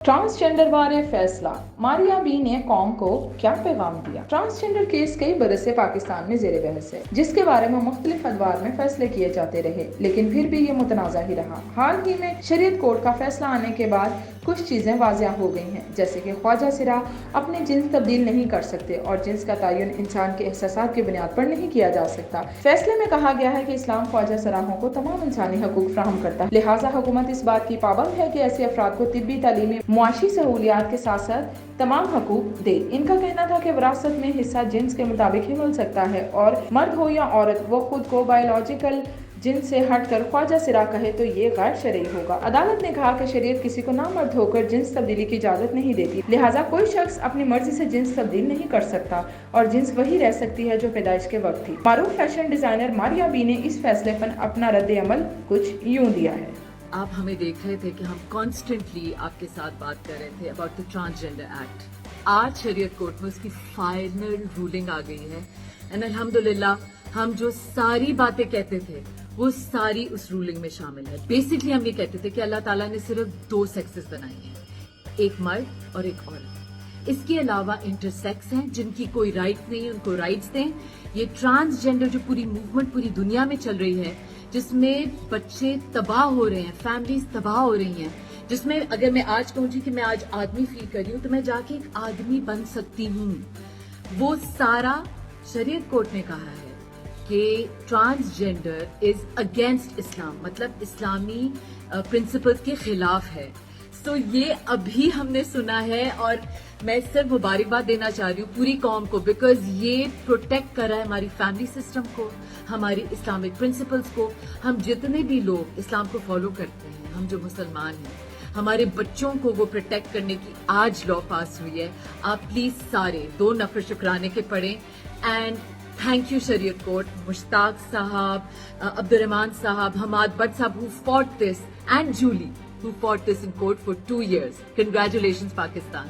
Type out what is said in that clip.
Transgender बारे फैसला, Maria B ने कौम को क्या पैगाम दिया। ट्रांसजेंडर केस कई बरस से पाकिस्तान में जेर बहस है, जिसके बारे में मुख्तलिफ अदवार में फैसले किए जाते रहे, लेकिन फिर भी ये मुतनाज़ा ही रहा। हाल ही में शरीयत कोर्ट का फैसला आने के बाद कुछ चीजें वाज़िया हो गई हैं, जैसे कि ख्वाजा सिरा अपने जिन्स तब्दील नहीं कर सकते और जिन्स का तयन इंसान के एहसासात की बुनियाद पर नहीं किया जा सकता। फैसले में कहा गया है कि इस्लाम ख्वाजा सराहों को तमाम इंसानी हकूक फराहम करता है, लिहाजा हुकूमत इस बात की पाबंद है कि ऐसे अफराद को तिब्बी, तालीमी, मुआशी सहूलियात के साथ साथ तमाम हकूक दे। इनका कहना था कि विरासत में हिस्सा जिन्स के मुताबिक ही मिल सकता है और मर्द हो या औरत, वो खुद को बायोलॉजिकल जिन से हटकर ख्वाजा सिरा कहे तो ये गैर शरई होगा। अदालत ने कहा कि शरीयत किसी को नामर्द होकर जिन्स तब्दीली की इजाजत नहीं देती, लिहाजा कोई शख्स अपनी मर्जी से जिन्स तब्दील नहीं कर सकता और जिन्स वही रह सकती है जो पैदाइश के वक्त थी। मारूफ फैशन डिजाइनर मारिया बी ने इस फैसले पर अपना रद्द अमल कुछ यूं दिया है। आप हमें देख रहे थे कि हम कॉन्स्टेंटली आपके साथ बात कर रहे थे अबाउट द ट्रांसजेंडर एक्ट। आज शरीयत कोर्ट में उसकी फाइनल रूलिंग आ गई है एंड अल्हम्दुलिल्लाह हम जो सारी बातें कहते थे वो सारी उस रूलिंग में शामिल है। बेसिकली हम ये कहते थे कि अल्लाह ताला ने सिर्फ दो सेक्सेस बनाई हैं, एक मर्द और एक औरत। इसके अलावा इंटरसेक्स हैं जिनकी कोई राइट नहीं है, उनको राइट्स दें। ये ट्रांसजेंडर जो पूरी मूवमेंट पूरी दुनिया में चल रही है, जिसमें बच्चे तबाह हो रहे हैं, फैमिलीज तबाह हो रही हैं, जिसमें अगर मैं आज कहूँ कि मैं आज आदमी फील कर रही हूँ तो मैं जाके एक आदमी बन सकती हूँ, वो सारा शरीयत कोर्ट ने कहा है कि ट्रांसजेंडर इज अगेंस्ट इस्लाम, मतलब इस्लामी प्रिंसिपल्स के खिलाफ है। तो ये अभी हमने सुना है और मैं सिर्फ मुबारकबाद देना चाह रही हूँ पूरी कौम को, बिकॉज ये प्रोटेक्ट कर रहा है हमारी फैमिली सिस्टम को, हमारी इस्लामिक प्रिंसिपल्स को। हम जितने भी लोग इस्लाम को फॉलो करते हैं, हम जो मुसलमान हैं, हमारे बच्चों को वो प्रोटेक्ट करने की आज लॉ पास हुई है। आप प्लीज सारे 2 नफर शुक्राने के पढ़ें एंड थैंक यू शरीयत कोर्ट, मुश्ताक साहब, अब्दुर्रहमान साहब, हमाद बट साहब who fought this and Julie who fought this in court for 2 years. Congratulations Pakistan.